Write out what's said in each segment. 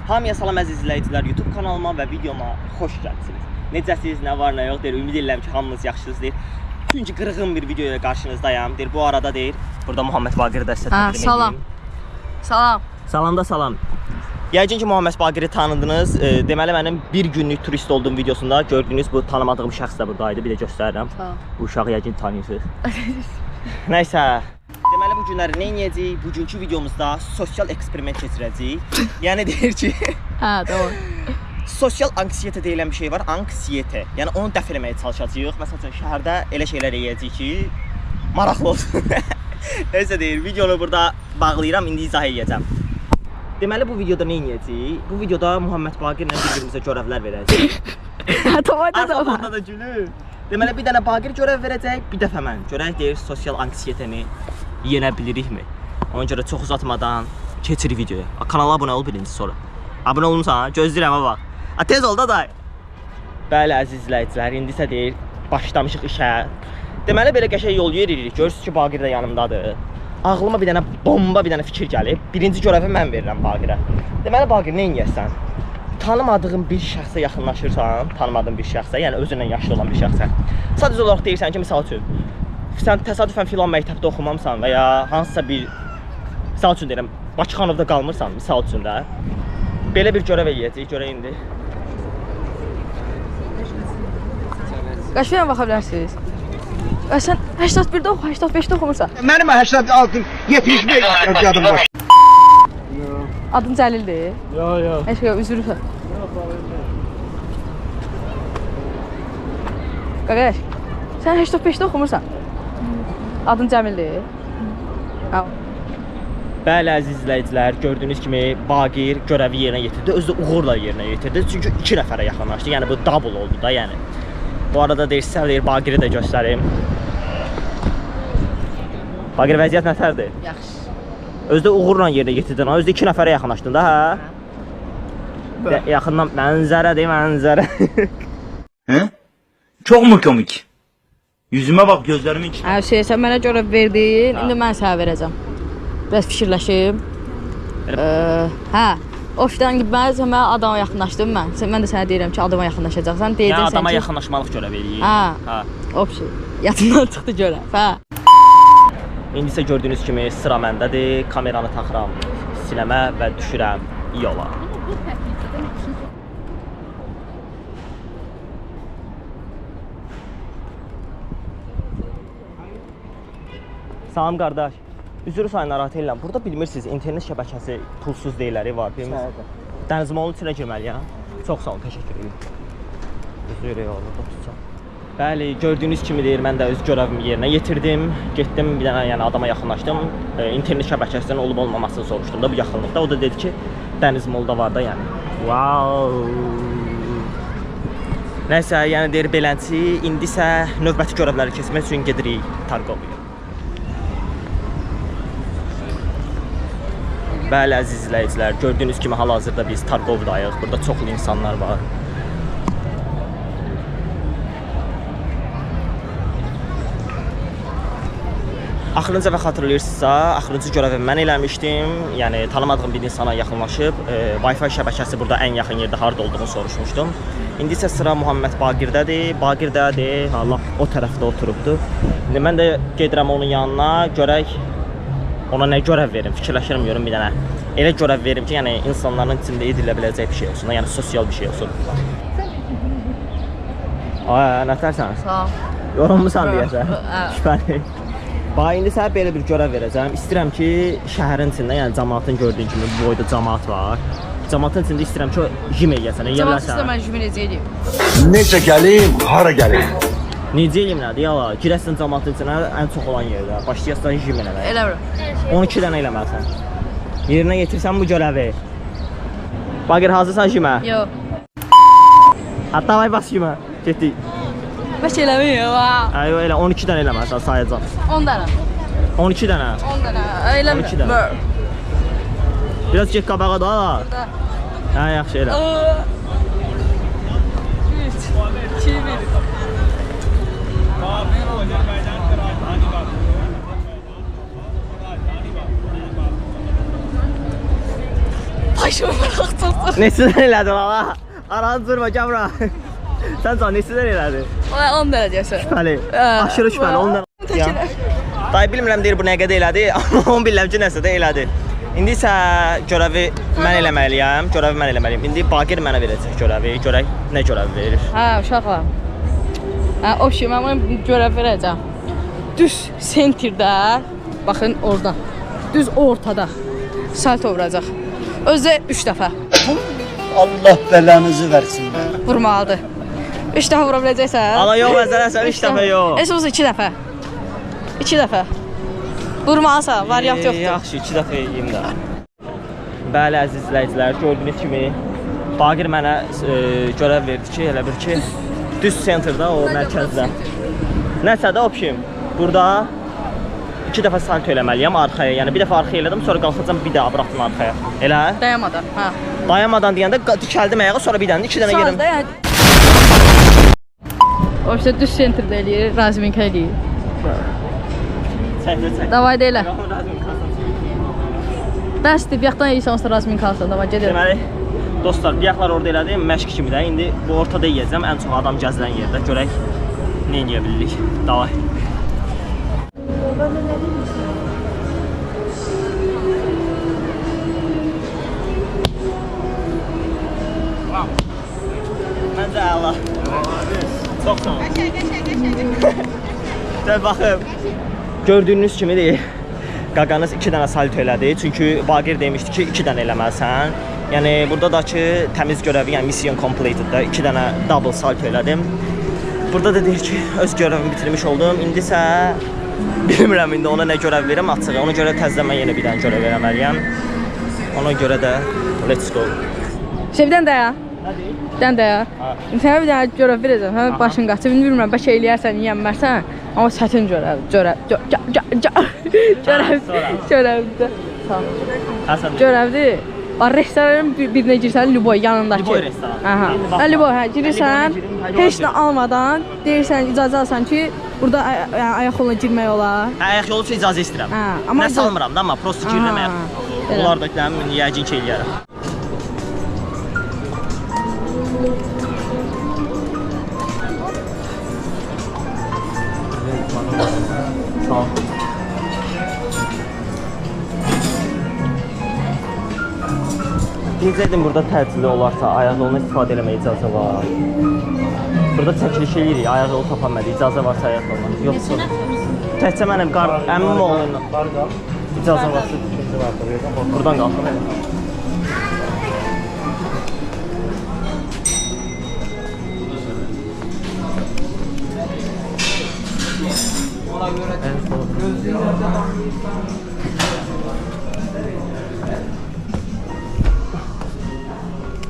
Hamıya salam əziz izləyicilər, YouTube kanalıma və videoma xoş gəldiniz. Necəsiniz, nə var, nə yox deyir. Ümid edirəm ki, hamınız yaxşısınız deyir. Çünki qırğın bir videoya qarşınızdayım. Deyir, bu arada deyir, burada Muhammed Baqiri də sizə təqdim edeyim. Salam. Salam. Salam da salam. Yəqin ki, Muhammed Baqiri tanıdınız. Deməli, mənim bir günlük turist olduğum videosunda gördüyünüz bu tanımadığım şəxs də buradaydı. Bir də göstərirəm. Bu uşağı yəqin tanıyırsınız. Nəysə. Deməli, bu günləri nə edəcəyik? Bugünkü videomuzda sosial eksperiment keçirəcəyik. Yəni deyir ki... doğru. Sosial anksiyete deyilən bir şey var, anksiyete. Yəni onu dəf eləməyə çalışacağıq. Məsələn, şəhərdə elə şeylər eləyəcəyik ki, maraqlı olsun. Nəysə deyir, videonu burada bağlayıram, indi izah edəcəm. Deməli, bu videoda nə edəcəyik? Bu videoda Muhammed Baqir ilə bir-birimizə görevlər verəcəyik. Arxada da gülür. Deməli, bir dənə Baqir görev verəcək, bir dəfə mən. Görək deyir, sosial anksiyetəni yenə bilirikmi? Ona görə çox uzatmadan keçir videoya. Kanala abunə ol birinci sonra. Abunə olmuşsan, gözləyirəm ha bax. Tez ol da day. Bəli, əziz izləyicilər, indi isə deyir, başlamışıq işə. Deməli, belə qəşəng yol yeririk. Görürsünüz ki, Baqir də yanımdadır. Ağlıma bir dənə bomba, bir dənə fikir gəlib. Birinci görevi mən verirəm Baqirə. Deməli, Baqir, nə edəsən? Tanımadığın bir şəxsə yaxınlaşırsan, tanımadığın bir şəxsə, yəni özündən yaşlı olan bir şəxsə. Sadəcə olaraq deyirsən ki, misal üçün, sən təsadüfən filan məktəbdə oxumamısan və ya hansısa bir, misal üçün deyirəm, Bakıxanovda qalmırsan, misal üçün də, belə bir görev eləyəcəyik, görə indi. Qaşıya baxa bilərsiniz. Sən 81-də oxu, 85-də oxumursan. Mənim 86, 75 adım var. Adın Cəlildir? Yox. Heç yox, üzürsən. Qardaş, sən 85-də oxumursan. Adın Cəmildir? Bəli, əziz izləyicilər, gördüyünüz kimi Baqir görevi yerinə yetirdi, özü də uğurla yerinə yetirdi. Çünki 2 nəfərə yaxınlaşdı, yəni bu double oldu da, yəni. Bu arada deyirsə, deyir, Baqiri də göstərim. Baqir, vəziyyət nətərdir? Yaxşı. Özü də uğurla yerinə yetirdin, özü də 2 nəfərə yaxınlaşdın da, hə? Yaxından mənzərədir, mənzərə. Hə? Çox mu komik? Yüzümə bax, gözlərimin içində. Hər şey sən mənə görev verdin, indi mən sənə verəcəm. Biraz fikirləşim. Hə, ofisdən gitməz, mən adama yaxınlaşdım mən. Mən də sənə deyirəm ki, adama yaxınlaşacaqsan. Yəni adama yaxınlaşmalıq görev eləyir. Hə, opsi. Yadımdan çıxdı görev, hə. İndi isə gördüyünüz kimi sıra məndədir. Kameranı taxıram sinəmə və düşürəm yola. Salam qardaş. Üzr sayın, narahat edirəm. Burada bilmirsiniz, internet şəbəkəsi pulsuz deyilləri var. Dənizmolun içinə girməliyəm. Çox sağ olun, təşəkkür edirəm. Üzr yolda tutacaq. Bəli, gördüyünüz kimi deyir, mən də öz görevimi yerinə yetirdim. Getdim, bir dənə yəni adama yaxınlaşdım. İnternet şəbəkəsinin olub-olmamasını soruşdum da bu yaxınlıqda. O da dedi ki, Dənizmolda var da yəni. Wow! Nəysə, yəni deyir beləncə, indi isə növbəti görevləri keçmək üçün gedirik Targoviya. Bəli, əziz izləyicilər, gördüyünüz kimi hal-hazırda biz Targovdayıq. Burada çoxlu insanlar var. Axırıncı və xatırlayırsınızsa, axırıncı görevi mən eləmişdim. Yəni tanımadığım bir insana yaxınlaşıb Wi-Fi şəbəkəsi burada ən yaxın yerdə harda olduğunu soruşmuşdum. İndi isə sıra Muhammed Baqirdədir. Baqir dədir, Allah o tərəfdə oturubdu. İndi mən də gedirəm onun yanına, görək ona nə görev verim, fikirləşirəm, görüm bir dənə. Elə görev verim ki, yəni insanların içində edilə biləcək bir şey olsun, yəni sosial bir şey olsun. Nətərsən? Sağ ol. Yorulmusan deyəsən? Şübhəli. Bax, indi sənə belə bir görev verəcəm. İstəyirəm ki, şəhərin içində, yəni cəmaatın gördüyün kimi bu boyda cəmaat var. Cəmaatın içində istəyirəm ki, jim eləyəsən, eləyə Cəmaat bilərsən. istə mən jim eləyəcəyim. Necə gəlim, hara gəlim? Necə eləyim nədir, yala? Girəsən cəmaatın içində ən çox olan yerdə. Başlayasın jim eləməyə. Eləmirəm. 12 dənə eləməlisən. Yerinə yetirsən bu görevi. Baqir, hazırsan jimə? Yox. Hatta vay bas jimə. Getdik. Bəs eləməyəm, ha. Yox, elə 12 dənə eləməlisən, sayacam. 10 dənə. 12 dənə. 10 dənə. 12 dənə. Biraz get qabağa da. Burada. Hə, yaxşı elə. 3, 2, 1. Başımı bıraxdın. Neçədən elədin ala? Aranı durma, gəl bura. Sən can neçədən elədin? 10 dərəcəsi. Şübhəli. Aşırı şübhəli. Ondan. Dayı bilmirəm deyir bu nə qədər elədi, amma onu bilirəm ki, nəsə də elədi. İndi isə görəvi mən eləməliyəm, İndi Baqir mənə verəcək görəvi, görək nə görəvi verir. Hə, uşaqlar. Hə, o şey, mən ona görəv verəcəm. Düz sentrdə, baxın orada, düz ortada salto vuracaq. Özü 3 dəfə. Allah belanızı versin. Vurmalıdır. 3 dəfə vura biləcəksən? Ala yox, məsələsən 3 dəfə yox. Heç olsa 2 dəfə. 2 dəfə. Vurmalısan, variant yoxdur. Yaxşı, 2 dəfə yeyim də. Bəli, əziz izləyicilər, gördüyünüz kimi Baqir mənə görəv verdi ki, elə bir ki, düz sentrdə, o mərkəzdə. Nəsə də opşim, burada 2 dəfə salto eləməliyəm arxaya. Yəni bir dəfə arxaya elədim, sonra qalxacam bir daha buraxdım arxaya. Elə? Dayamadan, hə. Dayamadan deyəndə dikəldim ayağa, sonra bir dənə 2 dənə yedim. Sağda yəni. O işte düz sentrdə eləyir, Razminka eləyir. Çək. Davay da elə. Bəsdir, bir yaxdan yeyirsən, sonra Razminka alsan, davay gedir. Deməli, dostlar, biyaqlar orada elədim, məşq kimi də. İndi bu ortada yeyəcəm, ən çox adam gəzilən yerdə. Görək, nə eləyə bilirik. Davay. Məncə əla. Çox sağ ol. Gəl baxım. Gördüyünüz kimi deyil. Qaqanız 2 dənə salto elədi. Çünki Baqir demişdi ki, 2 dənə eləməlisən. Yəni burada da ki, təmiz görəvi, yəni mission completed-da 2 dənə double salto elədim. Burada da deyir ki, öz görəvimi bitirmiş oldum. İndi isə bilmirəm indi ona nə görəv verim açığı. Ona görə təzədən mən yenə bir dənə görəv verəməliyəm. Ona görə də let's go. Bir dənə də ya. Bir dənə də ya. Sənə bir dənə görəv verəcəm. Hə, başın qaçır. Bilmirəm, bəlkə eləyərsən, yiyənmərsən. Amma çətin görəvdir. Görəvdir. Restoranın birinə girsən, Luboy yanındakı. Luboy restoran. Aha. Luboy, hə, girirsən, heç nə almadan deyirsən, icazə alsan ki, burada ayaq yoluna girmək olar. Hə, ayaq yolu üçün icazə istəyirəm. Amma nə salmıram da, amma prosto girirəm ayaq. Onlar da dedim, yəqin ki eləyərəm. Sağ ol. Deyəcəkdim, burada təcili olarsa ayaq yoluna istifadə eləməyə icazə var. Burada çəkiliş eləyirik, ayaq yolu tapanmadı, icazə varsa ayaq yoluna. Yoxsa təkcə mənim əmim oğlunla icazə varsa buradan qalxım.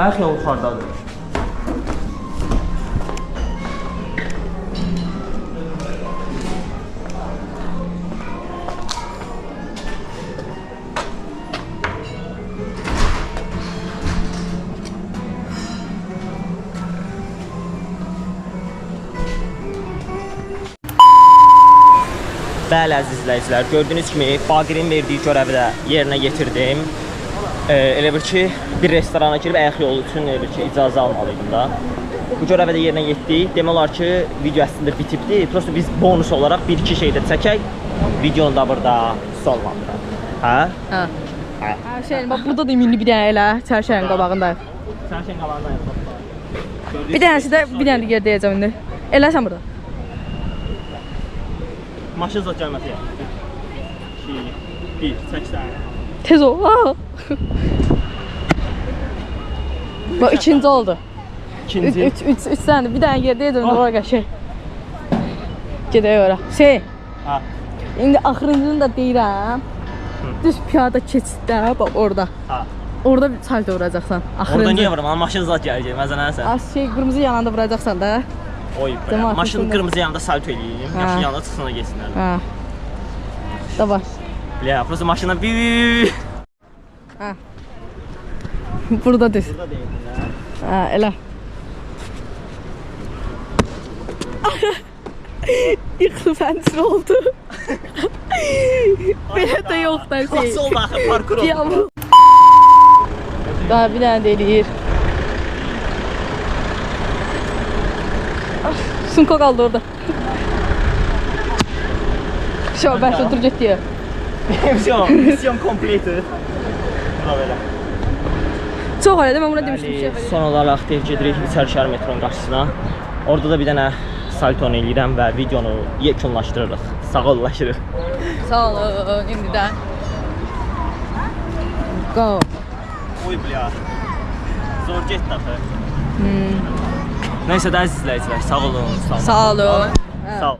Ayaq yolu yuxarıdadır. Bəli, əziz izləyicilər, gördüyünüz kimi Baqirin verdiyi görəvi də yerinə yetirdim. Elə bir ki, bir restorana girib ayaq yolu üçün elə bir ki, icazə almalıydım da. Bu görəvi də yerinə yetdik. Demək olar ki, video əslində bitibdir. Prosto biz bonus olaraq 1-2 şey də çəkək. Videonu da burada sonlandıraq. Hə? Hə. Şey, bax burada da ümumi bir dənə elə çərşəyin qabağında. Çərşəyin qabağında. Bir dənəsi də bir dənə digər deyəcəm indi. Eləsən burada. Maşın zat gəlməsi ya. 2, 1, çəksən. Tez ol. Bax ikinci oldu. İkinci. 3 dənə bir dənə yerdə yedim ora qəşəng. Gedək ora. Şey. Ha. İndi axırıncını da deyirəm. Düz piyada keçiddə bax orada. Ha. Orada bir salto vuracaqsan. Axırıncı. Orada niyə vuram? Maşın zat gələcək. Məzənəsən. Az şey qırmızı yananda vuracaqsan da. Oy, Tamam, maşın kesinlikle. qırmızı yanında salto eləyim. Ha. Yaşın yanında çıxsın da geçsinlər. Hə. Davay. Bilə, prosto maşından bi. Hə. Burada düz. Burada deyildin. Hə, elə. Yıxılı fəncir oldu. Belə də yoxdur şey. Nasıl oldu axı parkur oldu? Yavrum. Daha bir dənə də eləyir. Sumka qaldı orada. Şo, bəs otur getdi ya. Mission completed. Bura belə. Çox elə də mən buna demişdim ki, Son olaraq deyək gedirik İçərişəhər metronun qarşısına. Orada da bir dənə salton eləyirəm və videonu yekunlaşdırırıq. Sağ ollaşırıq. sağ olun, indidən. Go. Oy bля. Zor getdi axı. Nəysə də əziz izləyicilər, sağ olun. Sağ olun. Sağ ol.